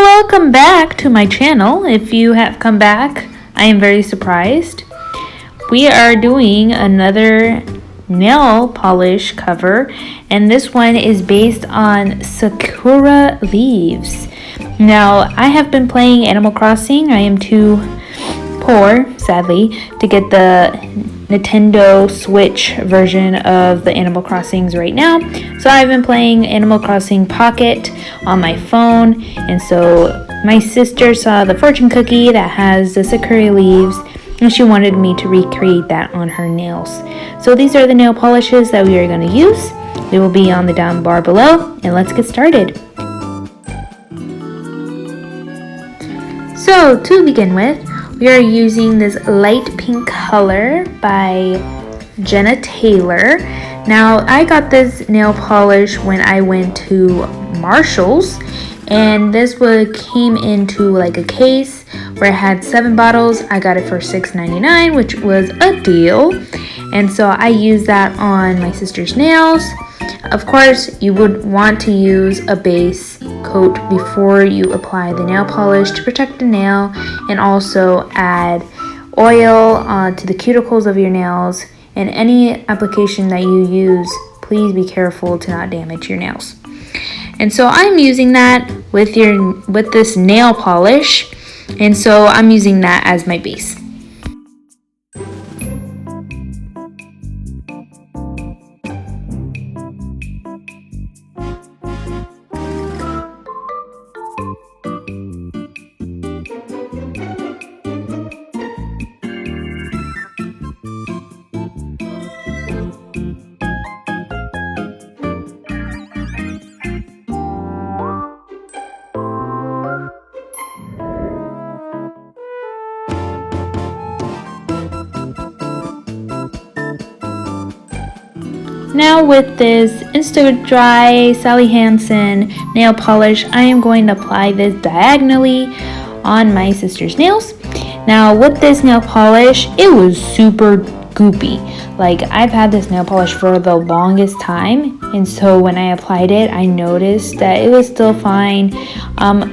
welcome back to my channel. If you have come back, I am very surprised. We are doing another nail polish cover, and this one is based on Sakura leaves. Now, I have been playing Animal Crossing. I am too poor, sadly, to get the Nintendo Switch version of the Animal Crossings right now. So I've been playing Animal Crossing Pocket on my phone, and so my sister saw the fortune cookie that has the Sakura leaves, and she wanted me to recreate that on her nails. So these are the nail polishes that we are going to use. They will be on the down bar below, and let's get started. So to begin with, we are using this light pink color by Jenna Taylor. Now, I got this nail polish when I went to Marshall's, and this came into like a case where it had 7 bottles. I got it for $6.99, which was a deal. And so I used that on my sister's nails. Of course, you would want to use a base coat before you apply the nail polish to protect the nail, and also add oil to the cuticles of your nails. And any application that you use, please be careful to not damage your nails. And so I'm using that with this nail polish, and so I'm using that as my base. Now with this Insta-Dry Sally Hansen nail polish, I am going to apply this diagonally on my sister's nails. Now with this nail polish, it was super goopy. Like, I've had this nail polish for the longest time, and so when I applied it, I noticed that it was still fine.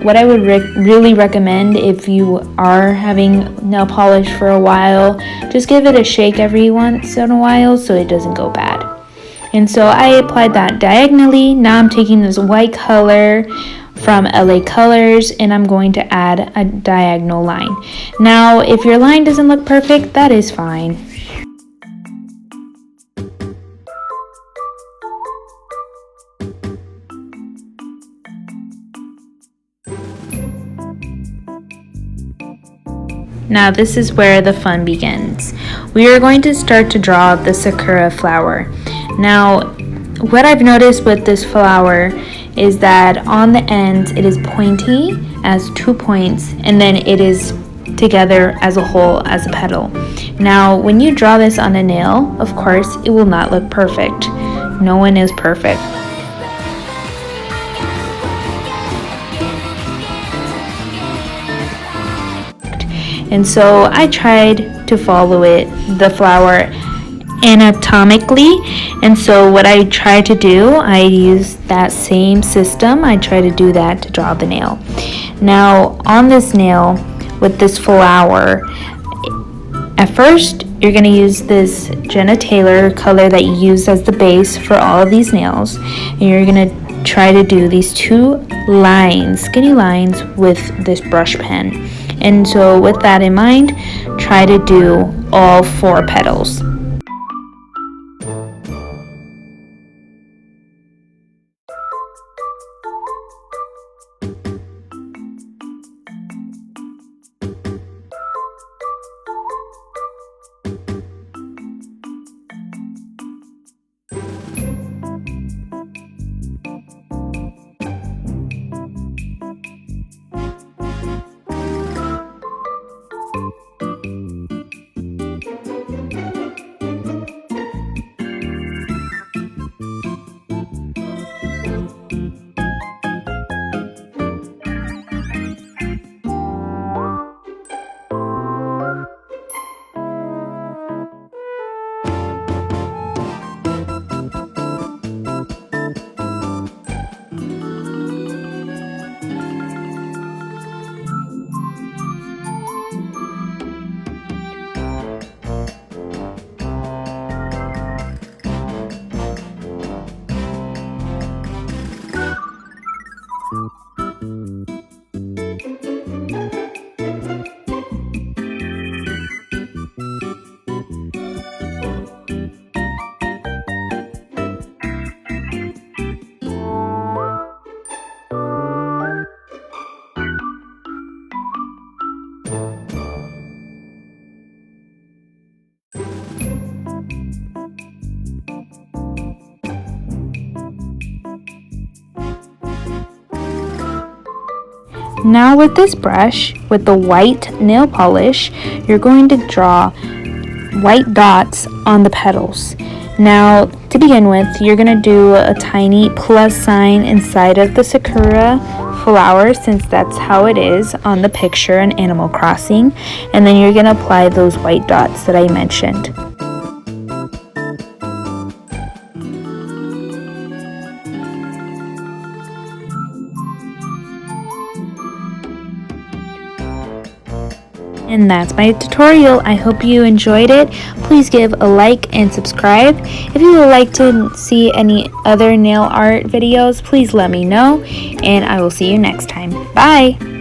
What I would really recommend, if you are having nail polish for a while, just give it a shake every once in a while so it doesn't go bad. And so I applied that diagonally. Now I'm taking this white color from LA Colors, and I'm going to add a diagonal line. Now, if your line doesn't look perfect, that is fine. Now this is where the fun begins. We are going to start to draw the Sakura flower. Now, what I've noticed with this flower is that on the ends it is pointy as 2 points, and then it is together as a whole as a petal. Now, when you draw this on a nail, of course, it will not look perfect. No one is perfect. And so I tried to follow the flower anatomically, and so what I try to do, I use that same system. I try to do that to draw the nail. Now on this nail with this flower, at first you're going to use this Jenna Taylor color that you use as the base for all of these nails, and you're going to try to do these 2 lines, skinny lines, with this brush pen. And so with that in mind, try to do all 4 petals. Now with this brush, with the white nail polish, you're going to draw white dots on the petals. Now, to begin with, you're going to do a tiny plus sign inside of the Sakura flower, since that's how it is on the picture in Animal Crossing. And then you're going to apply those white dots that I mentioned. And that's my tutorial. I hope you enjoyed it. Please give a like and subscribe. If you would like to see any other nail art videos, please let me know, and I will see you next time. Bye!